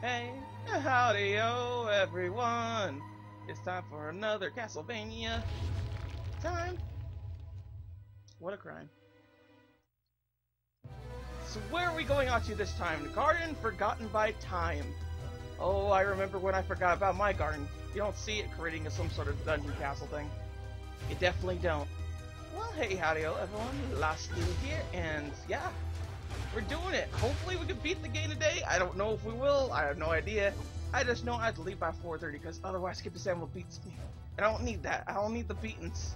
Hey, howdy-o, everyone! It's time for another Castlevania time. What a crime. So where are we going on to this time? The garden forgotten by time. Oh, I remember when I forgot about my garden. You don't see it creating some sort of dungeon castle thing. You definitely don't. Well, hey, howdy-o, everyone. Last Steel here, and yeah. We're doing it. Hopefully we can beat the game today. I don't know if we will. I have no idea. I just know I have to leave by 4:30 because otherwise Skipper Sam will beat me. And I don't need that. I don't need the beatings.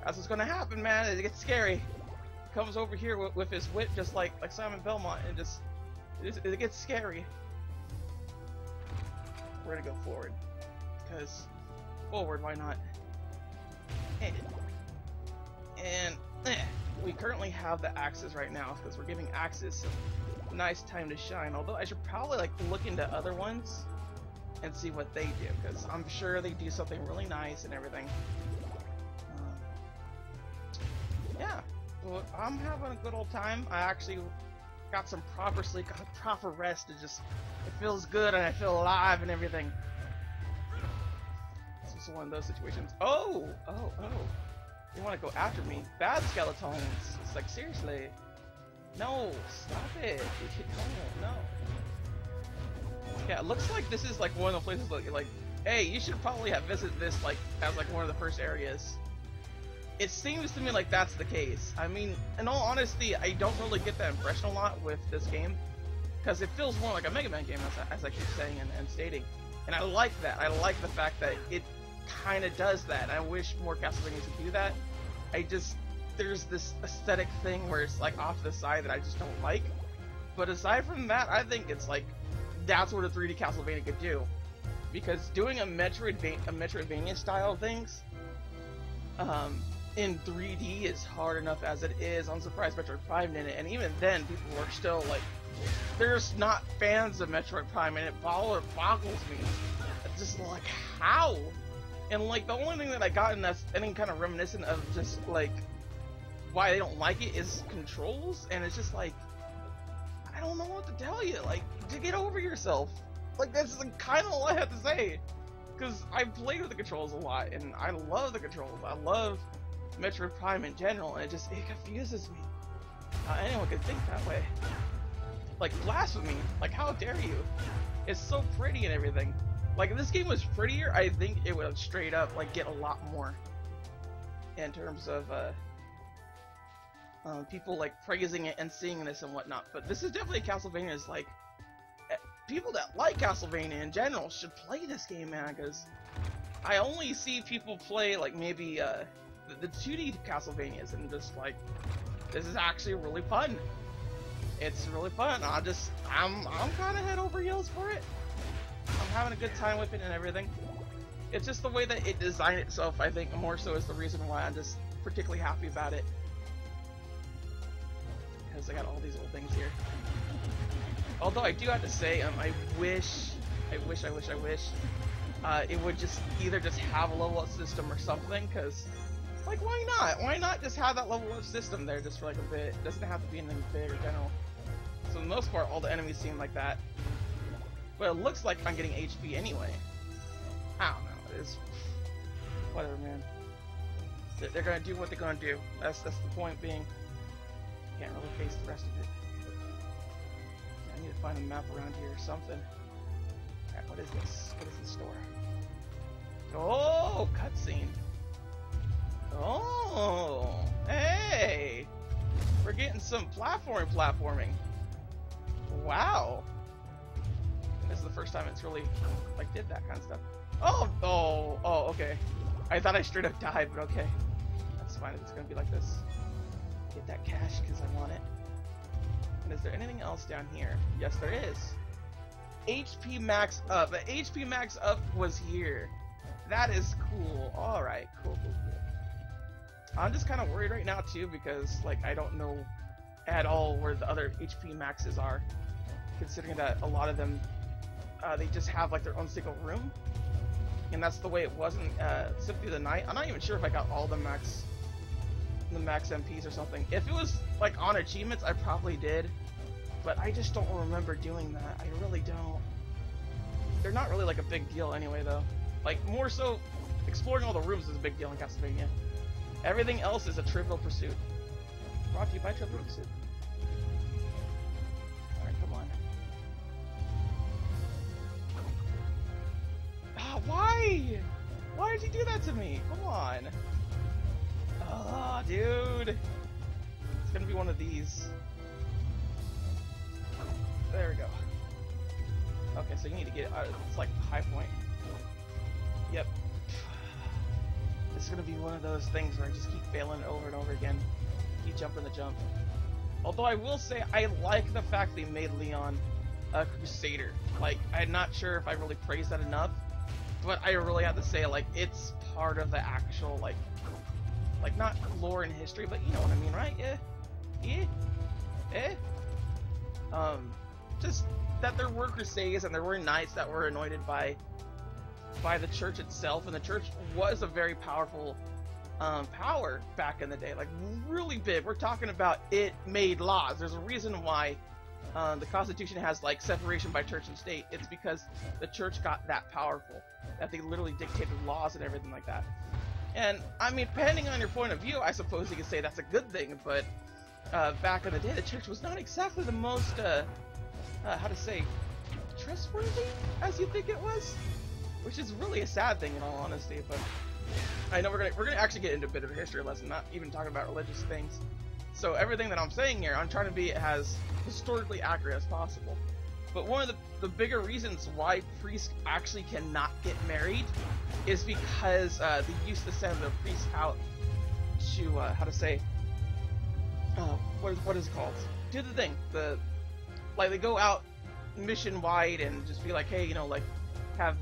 That's what's gonna happen, man. It gets scary. He comes over here with his whip just like Simon Belmont and it gets scary. We're gonna go forward. Because forward, why not? We currently have the axes right now because we're giving axes some nice time to shine. Although I should probably like look into other ones and see what they do because I'm sure they do something really nice and everything. Yeah, well, I'm having a good old time. I actually got some proper sleep, got proper rest. It feels good and I feel alive and everything. This is one of those situations. Oh! You want to go after me? Bad skeletons! It's like, seriously. No, stop it. No. Yeah, it looks like this is like one of the places that you're like, hey, you should probably have visited this like as like one of the first areas. It seems to me like that's the case. I mean, in all honesty, I don't really get that impression a lot with this game. Because it feels more like a Mega Man game, as I keep saying and stating. And I like that. I like the fact that it kind of does that. I wish more Castlevanias would do that. There's this aesthetic thing where it's like off to the side that I just don't like. But aside from that, I think it's like that's what a 3D Castlevania could do. Because doing a Metroidvania style things in 3D is hard enough as it is. I'm surprised Metroid Prime did it, and even then people were still like, there's not fans of Metroid Prime, and it boggles me. It's just like, how? And like the only thing that I got in that's any kind of reminiscent of just like why they don't like it is controls, and it's just like I don't know what to tell you. Like, to get over yourself. Like that's kind of all I have to say, because I played with the controls a lot, and I love the controls. I love Metroid Prime in general, and it confuses me. Anyone could think that way. Like blasphemy. Like how dare you? It's so pretty and everything. Like, if this game was prettier, I think it would straight up, like, get a lot more in terms of, people, like, praising it and seeing this and whatnot. But this is definitely Castlevania is, like, people that like Castlevania in general should play this game, man, because I only see people play, like, maybe, the 2D Castlevanias, and just, like, this is actually really fun. It's really fun. I'm kind of head over heels for it. I'm having a good time with it and everything. It's just the way that it designed itself, I think, more so is the reason why I'm just particularly happy about it. Because I got all these old things here. Although I do have to say, I wish it would just either just have a level up system or something, because, like, why not? Why not just have that level up system there just for like a bit? It doesn't have to be anything big or general. So for the most part, all the enemies seem like that. But it looks like I'm getting HP anyway. I don't know. It is whatever, man. They're gonna do what they're gonna do. That's the point being. Can't really face the rest of it. Yeah, I need to find a map around here or something. Alright, what is this? What is this store? Oh, cutscene. Oh, hey! We're getting some platforming. Wow. This is the first time it's really, like, did that kind of stuff. Oh, okay. I thought I straight up died, but okay. That's fine if it's gonna be like this. Get that cash, because I want it. And is there anything else down here? Yes, there is. HP max up. The HP max up was here. That is cool. Alright, cool. I'm just kind of worried right now, too, because, like, I don't know at all where the other HP maxes are. Considering that a lot of them they just have like their own single room, and that's the way it was in Symphony of the Night. I'm not even sure if I got all the max MPs or something. If it was like on achievements, I probably did, but I just don't remember doing that. I really don't. they're not really like a big deal anyway, though. Like, more so, exploring all the rooms is a big deal in Castlevania. Everything else is a trivial pursuit. Brought to you by Trivial Pursuit. Alright, come on. Ah, why? Why did you do that to me? Come on. Oh, dude. It's gonna be one of these. There we go. Okay, so you need to get out of, it's like high point. Yep. This is gonna be one of those things where I just keep failing it over and over again. Keep jumping the jump. Although I will say, I like the fact they made Leon a Crusader. Like, I'm not sure if I really praised that enough, but I really have to say, like, it's part of the actual, like not lore and history, but you know what I mean, right? Just that there were Crusades and there were knights that were anointed by the church itself, and the church was a very powerful power back in the day, like really big. We're talking about it made laws. There's a reason why the Constitution has like separation by church and state. It's because the church got that powerful that they literally dictated laws and everything like that. And I mean, depending on your point of view, I suppose you could say that's a good thing, but back in the day, the church was not exactly the most how to say, trustworthy as you think it was, which is really a sad thing in all honesty. But I know we're gonna actually get into a bit of a history lesson, not even talking about religious things. So everything that I'm saying here, I'm trying to be as historically accurate as possible. But one of the bigger reasons why priests actually cannot get married is because they used to send their priests out to how to say, what is it called? Do the thing, like they go out mission wide and just be like, hey, you know, like have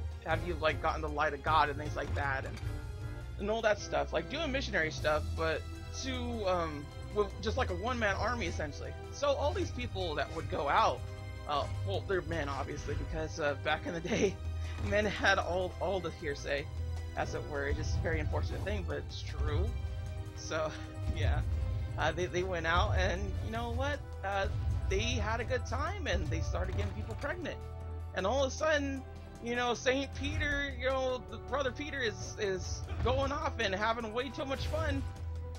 you like gotten the light of God and things like that, and all that stuff, like doing missionary stuff, but to with just like a one-man army essentially. So all these people that would go out, well, they're men obviously, because back in the day, men had all the hearsay, as it were. It's just a very unfortunate thing, but it's true. So yeah, they went out, and you know what? They had a good time, and they started getting people pregnant. And all of a sudden, you know, Saint Peter, you know, Brother Peter is going off and having way too much fun,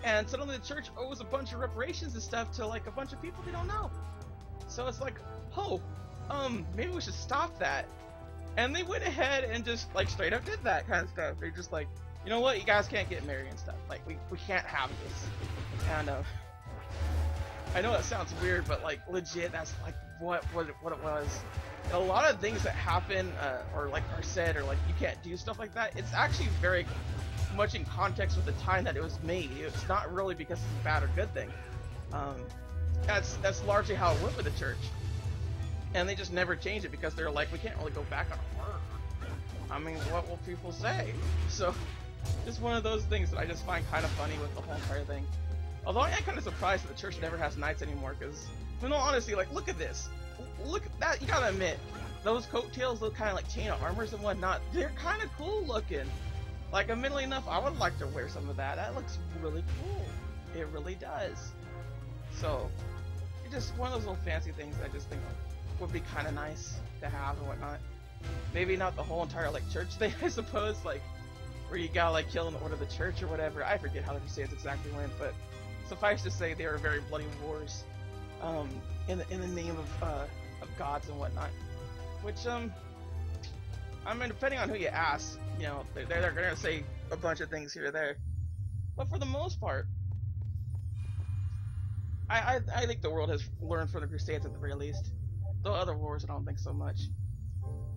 and suddenly the church owes a bunch of reparations and stuff to like a bunch of people they don't know. So it's like, oh, maybe we should stop that. And they went ahead and just like straight up did that kind of stuff. They're just like, you know what, you guys can't get married and stuff. Like we can't have this. And I know that sounds weird, but like legit, that's like what it was. A lot of things that happen or like are said, or like you can't do stuff like that, it's actually very much in context with the time that it was made. It's not really because it's a bad or good thing. That's largely how it went with the church, and they just never changed it because they're like, we can't really go back on our word. I mean, what will people say? So just one of those things that I just find kind of funny with the whole entire thing. Although I am kind of surprised that the church never has knights anymore, because in all honesty, like, look at this. Look at that, you gotta admit, those coattails look kind of like chain of armors and whatnot. They're kind of cool looking. Like, admittedly enough, I would like to wear some of that. That looks really cool. It really does. So, it's just one of those little fancy things that I just think would be kind of nice to have and whatnot. Maybe not the whole entire, like, church thing, I suppose, like, where you gotta, like, kill in order of the church or whatever. I forget how the Crusades exactly went, but suffice to say, they were very bloody wars, in the name of gods and whatnot. Which, I mean, depending on who you ask, you know, they're gonna say a bunch of things here or there. But for the most part, I think the world has learned from the Crusades at the very least. Though other wars, I don't think so much.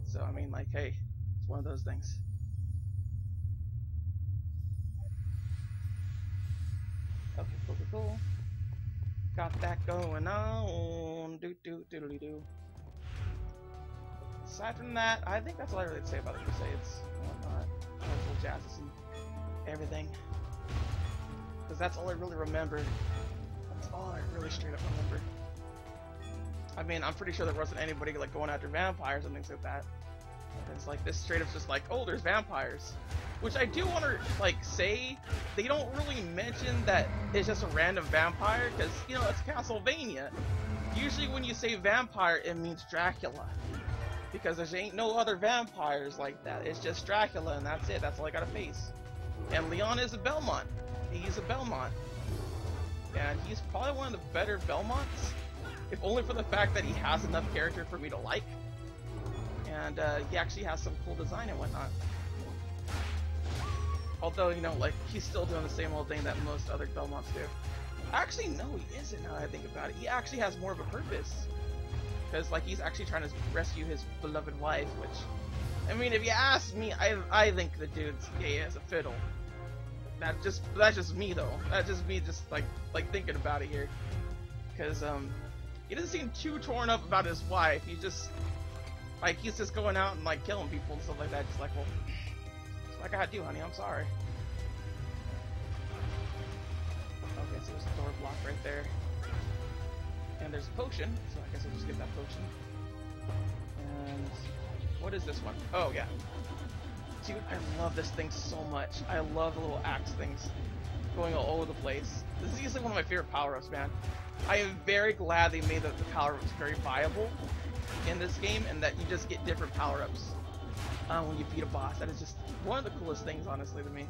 So, I mean, like, hey, it's one of those things. Okay, cool. Got that going on. Do. Aside from that, I think that's all I really have to say about the Crusades and whatnot. Wonderful jazzes and everything. Because that's all I really remember. That's all I really straight up remember. I mean, I'm pretty sure there wasn't anybody like going after vampires and things like that. It's like this straight up's just like, oh, there's vampires. Which I do want to like say, they don't really mention that it's just a random vampire, because you know it's Castlevania. Usually when you say vampire, it means Dracula. because there ain't no other vampires like that. It's just Dracula, and that's it. That's all I gotta face. And Leon is a Belmont. He's a Belmont. And he's probably one of the better Belmonts, if only for the fact that he has enough character for me to like. And he actually has some cool design and whatnot. Although, you know, like, he's still doing the same old thing that most other Belmonts do. Actually, no, he isn't, now that I think about it. He actually has more of a purpose. Because, like, he's actually trying to rescue his beloved wife, which... I mean, if you ask me, I think the dude's gay as a fiddle. That's just me, though. That's just me just, like thinking about it here. Because, he doesn't seem too torn up about his wife. He's just... Like, he's just going out and, like, killing people and stuff like that. Just like, well... I gotta do, honey. I'm sorry. Okay, so there's a door block right there, and there's a potion. So I guess I'll just get that potion. And what is this one? Oh yeah, dude, I love this thing so much. I love the little axe things going all over the place. This is easily one of my favorite power-ups, man. I am very glad they made the power-ups very viable in this game, and that you just get different power-ups when you beat a boss. That is just one of the coolest things, honestly, to me.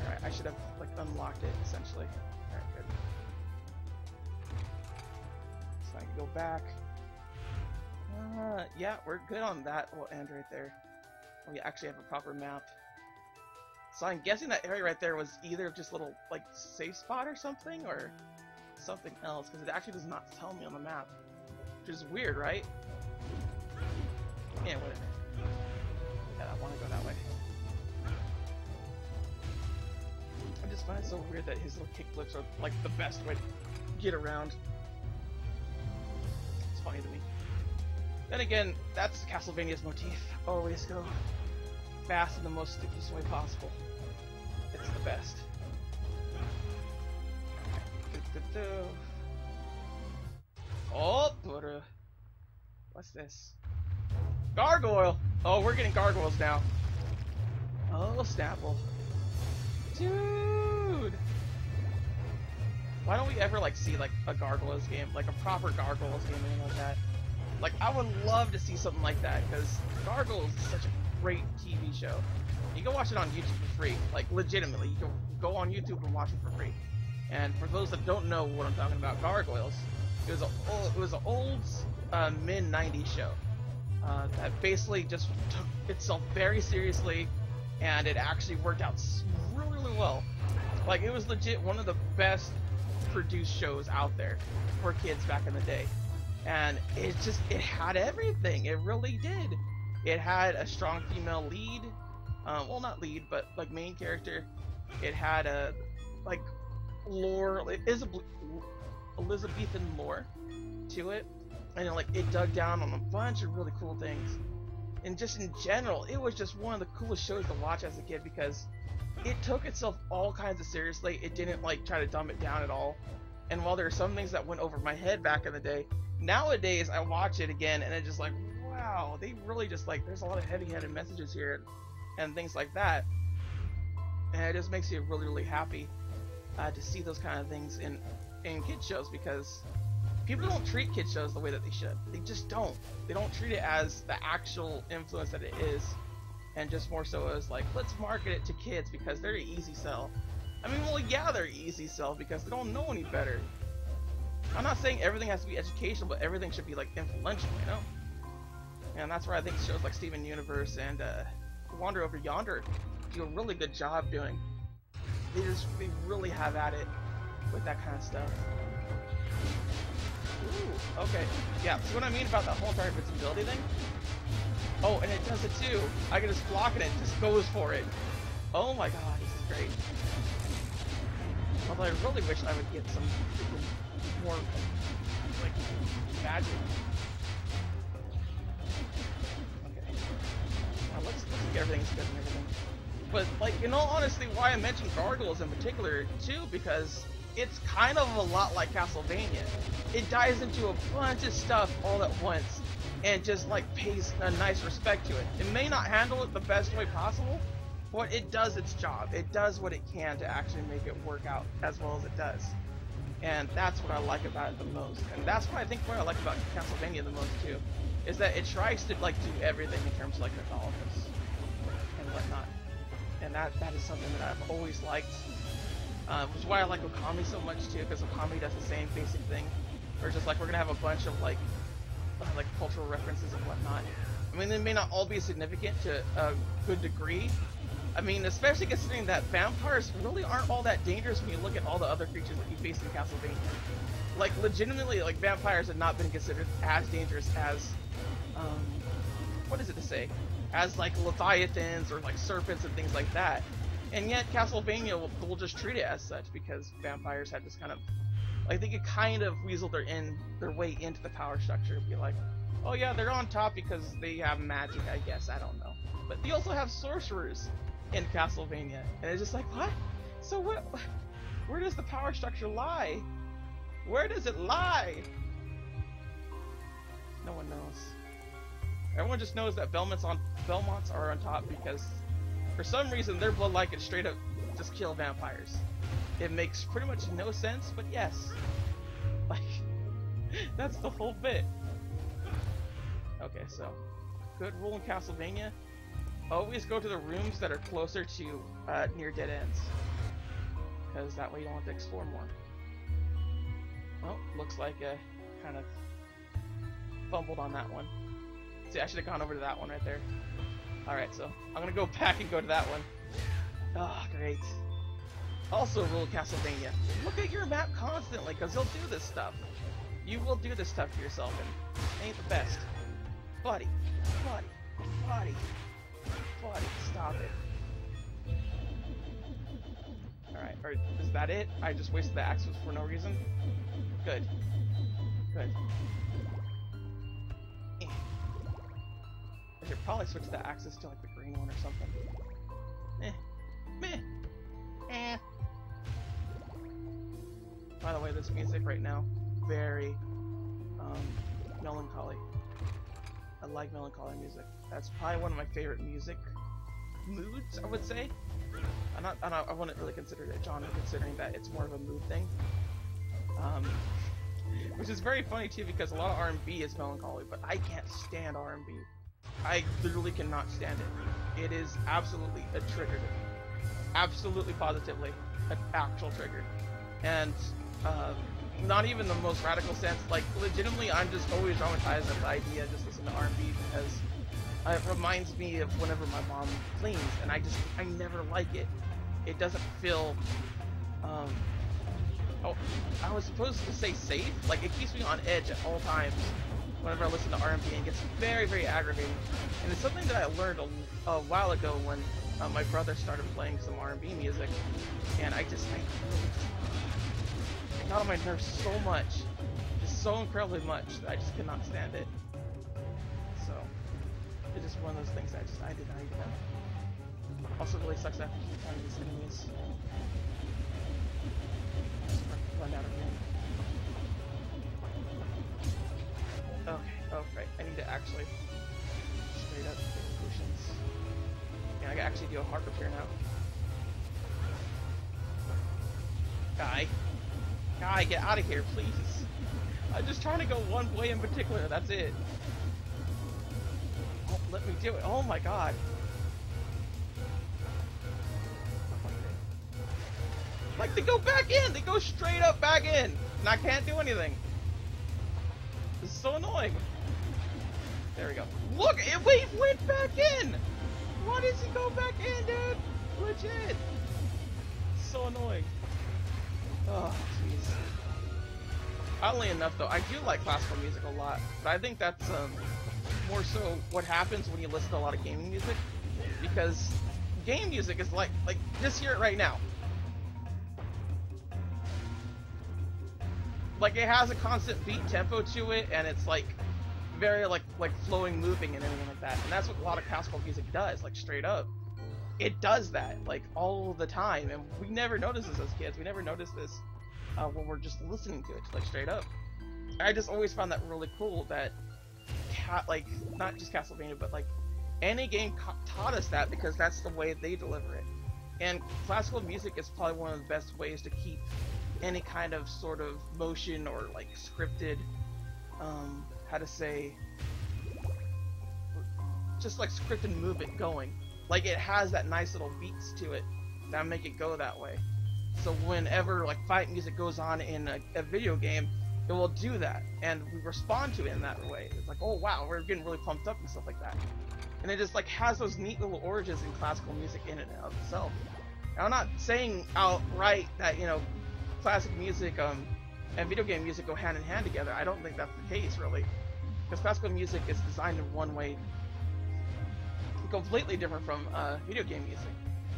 Alright, I should have, like, unlocked it, essentially. Alright, good. So I can go back. Yeah, we're good on that little end right there. We actually have a proper map. So I'm guessing that area right there was either just a little, like, safe spot or something, or something else, because it actually does not tell me on the map. Which is weird, right? Yeah, whatever. Yeah, I want to go that way. I just find it so weird that his little kickflips are like the best way to get around. It's funny to me. Then again, that's Castlevania's motif. Always go fast in the most stupidest way possible. It's the best. Oh, but what's this? Gargoyle! Oh, we're getting gargoyles now. Oh, Snapple. Dude! Why don't we ever, like, see, like, a Gargoyles game? Like, a proper Gargoyles game, anything like that? Like, I would love to see something like that, because Gargoyles is such a great TV show. You can watch it on YouTube for free. Like, legitimately. You can go on YouTube and watch it for free. And for those that don't know what I'm talking about, Gargoyles, it was an old mid-90s show. That basically just took itself very seriously, and it actually worked out really, really well. Like, it was legit one of the best produced shows out there for kids back in the day. And it had everything. It really did. It had a strong female lead. Well, not lead, but, like, main character. It had a, like, lore, Elizabethan lore to it. And like it dug down on a bunch of really cool things, and just in general, it was just one of the coolest shows to watch as a kid, because it took itself all kinds of seriously. It didn't like try to dumb it down at all. And while there are some things that went over my head back in the day, nowadays I watch it again and it's just like, wow, they really just like, there's a lot of heavy-handed messages here and things like that, and it just makes you really, really happy to see those kind of things in kid shows, because people don't treat kid shows the way that they should. They just don't. They don't treat it as the actual influence that it is, and just more so as like, let's market it to kids because they're an easy sell. I mean, well, yeah, they're easy sell because they don't know any better. I'm not saying everything has to be educational, but everything should be like influential, you know? And that's where I think shows like Steven Universe and Wander Over Yonder do a really good job doing. They really have at it with that kind of stuff. Ooh, okay. Yeah, see what I mean about that whole entire invincibility thing? Oh, and it does it too. I can just block it and it just goes for it. Oh my god, this is great. Although I really wish I would get some more, like, magic. Okay. Now let's get everything's good and everything. But, like, in all honesty, why I mentioned Gargoyles in particular, too, because it's kind of a lot like Castlevania. It dives into a bunch of stuff all at once, and just, like, pays a nice respect to it. It may not handle it the best way possible, but it does its job. It does what it can to actually make it work out as well as it does. And that's what I like about it the most. And that's what I think what I like about Castlevania the most, too. is that it tries to like do everything in terms of like Catholicism and whatnot, and that is something that I've always liked, which is why I like Okami so much too, because Okami does the same basic thing, where just like we're gonna have a bunch of like cultural references and whatnot. I mean, they may not all be significant to a good degree. I mean, especially considering that vampires really aren't all that dangerous when you look at all the other creatures that you face in Castlevania. Like, legitimately, like, vampires have not been considered as dangerous as, what is it to say? As, like, leviathans or, like, serpents and things like that. And yet, Castlevania will just treat it as such, because vampires have this kind of, like, they could kind of weasel their way into the power structure and be like, oh yeah, they're on top because they have magic, I guess, I don't know. But they also have sorcerers in Castlevania, and it's just like, what? So what? Where does the power structure lie? Where does it lie? No one knows. Everyone just knows that Belmonts are on top because, for some reason, their bloodline can straight up just kill vampires. It makes pretty much no sense, but yes, like that's the whole bit. Okay, so good rule in Castlevania. Always go to the rooms that are closer to near dead ends, because that way you don't have to explore more. Well, looks like I kind of fumbled on that one. See, I should have gone over to that one right there. Alright, so I'm gonna go back and go to that one. Ah, oh, great. Also, rule of Castlevania. Look at your map constantly, because you'll do this stuff. You will do this stuff to yourself, and it ain't the best. Buddy, buddy, buddy. Buddy, stop it. Alright, is that it? I just wasted the axes for no reason? Good. Good. I should probably switch the axes to like the green one or something. Meh. Eh. By the way, this music right now, very melancholy. I like melancholy music. That's probably one of my favorite music moods, I would say. I wouldn't really consider it a genre, considering that it's more of a mood thing. Which is very funny too, because a lot of R&B is melancholy, but I can't stand R&B. I literally cannot stand it. It is absolutely a trigger to me. Absolutely, positively, an actual trigger. And not even the most radical sense. Like, legitimately, I'm just always traumatized at the idea of just listening to R&B, because it reminds me of whenever my mom cleans, and I never like it. It doesn't feel, oh, I was supposed to say safe? Like, it keeps me on edge at all times whenever I listen to R&B, and it gets very, very aggravating. And it's something that I learned a while ago when my brother started playing some R&B music, and it got on my nerves so much, just so incredibly much, that I just could not stand it. So, it's just one of those things that I did not even know. Also really sucks that I have to keep finding these enemies. Run out again. Okay, oh right, I need to actually straight up get potions. Yeah, I can actually do a heart repair now. Guy, get out of here, please. I'm just trying to go one way in particular, that's it. Oh, let me do it. Oh my god. Like, they go back in! They go straight up back in! And I can't do anything. This is so annoying. There we go. Look! It went back in! Why does he go back in, dude? Legit. So annoying. Oh, jeez. Oddly enough, though, I do like classical music a lot, but I think that's more so what happens when you listen to a lot of gaming music, because game music is like just hear it right now. Like, it has a constant beat tempo to it, and it's like very like flowing, moving, and everything like that. And that's what a lot of classical music does, like straight up. It does that, like, all the time, and we never notice this as kids. We never notice this when we're just listening to it, like, straight up. I just always found that really cool that, like, not just Castlevania, but, like, any game taught us that, because that's the way they deliver it. And classical music is probably one of the best ways to keep any kind of sort of motion or, like, scripted, how to say, just like scripted movement going. Like it has that nice little beats to it that make it go that way. So whenever like fight music goes on in a video game, it will do that, and we respond to it in that way. It's like, oh wow, we're getting really pumped up and stuff like that. And it just like has those neat little origins in classical music in and of itself. And I'm not saying outright that, you know, classic music and video game music go hand in hand together. I don't think that's the case, really. Because classical music is designed in one way completely different from video game music.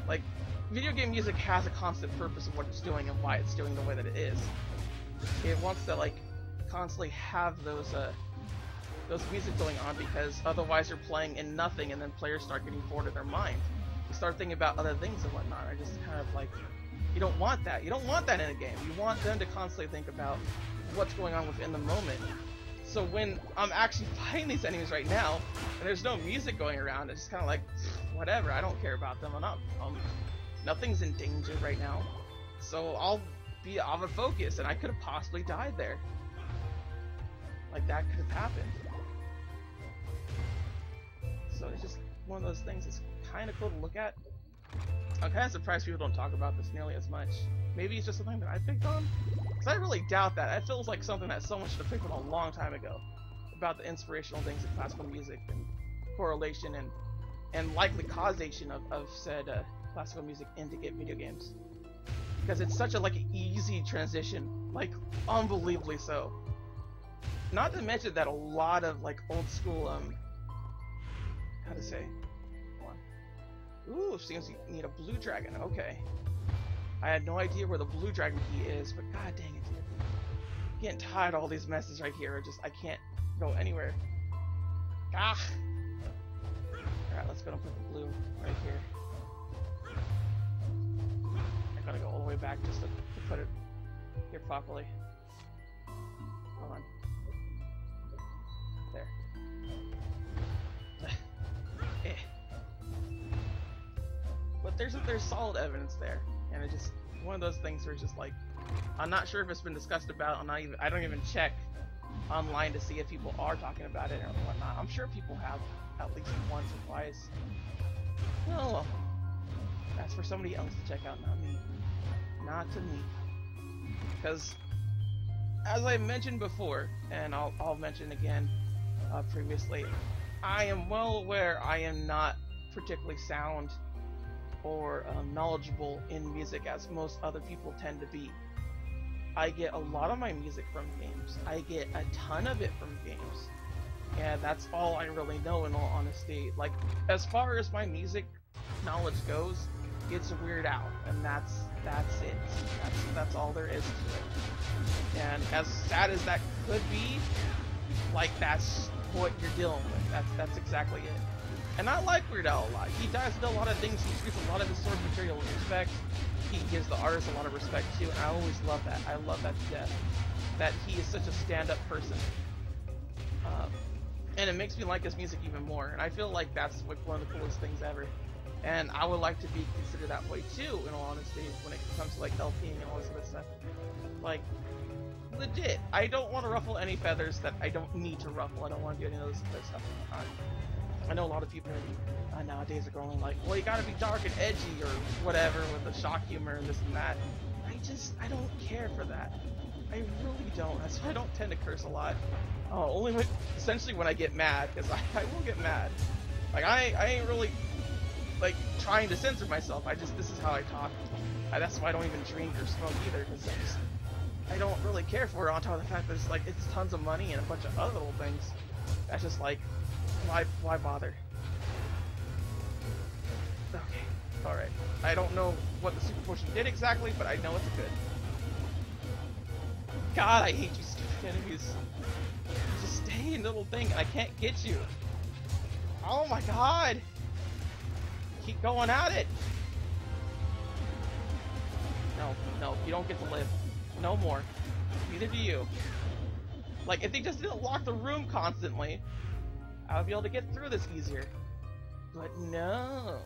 Like, video game music has a constant purpose of what it's doing and why it's doing the way that it is. It wants to, like, constantly have those music going on, because otherwise you're playing in nothing and then players start getting bored of their mind. You start thinking about other things and whatnot. I just kind of like, you don't want that. You don't want that in a game. You want them to constantly think about what's going on within the moment. So when I'm actually fighting these enemies right now, and there's no music going around, it's just kind of like, whatever, I don't care about them. Nothing's in danger right now. So I'll be out of focus, and I could have possibly died there. Like, that could have happened. So it's just one of those things that's kind of cool to look at. I'm kind of surprised people don't talk about this nearly as much. Maybe it's just something that I picked on? Because I really doubt that. It feels like something that someone should have picked on a long time ago. About the inspirational things in classical music and correlation and likely causation of said classical music into video games. Because it's such a like easy transition, like unbelievably so. Not to mention that a lot of like old school how to say? Ooh, seems you need a blue dragon. Okay. I had no idea where the blue dragon key is, but god dang it, dude. I'm getting tired of all these messes right here. I can't go anywhere. Ah! Alright, let's go and put the blue right here. I gotta go all the way back just to put it here properly. Hold on. There. Eh. But there's solid evidence there, and it's just one of those things where it's just like, I'm not sure if it's been discussed about. I don't even check online to see if people are talking about it or whatnot. I'm sure people have at least once or twice. Oh well, that's for somebody else to check out, not me. Not to me. Because as I mentioned before, and I'll mention again previously, I am well aware I am not particularly sound or knowledgeable in music as most other people tend to be. I get a lot of my music from games. I get a ton of it from games. And that's all I really know, in all honesty. Like, as far as my music knowledge goes, it's Weird Al, and that's it. That's all there is to it. And as sad as that could be, like, that's what you're dealing with. That's exactly it. And I like Weird Al a lot. He does a lot of things. He treats a lot of his source material with respect. He gives the artist a lot of respect too, and I always love that. I love that to death. That he is such a stand-up person. And it makes me like his music even more. And I feel like that's like one of the coolest things ever. And I would like to be considered that way too, in all honesty, when it comes to like LPing and all this other stuff. Like, legit, I don't want to ruffle any feathers that I don't need to ruffle. I don't want to do any of those other stuff. I know a lot of people nowadays are going like, well, you gotta be dark and edgy or whatever with the shock humor and this and that. I don't care for that. I really don't. That's why I don't tend to curse a lot. Only essentially when I get mad, because I will get mad. Like, I ain't really, like, trying to censor myself. This is how I talk. That's why I don't even drink or smoke either, because I don't really care for it, on top of the fact that it's tons of money and a bunch of other little things. That's just like, why bother? Okay, alright. I don't know what the super potion did exactly, but I know it's good. God, I hate you stupid enemies. Just stay in the little thing and I can't get you. Oh my god! Keep going at it! No, you don't get to live. No more. Neither do you. Like, if they just didn't lock the room constantly, I would be able to get through this easier. But no.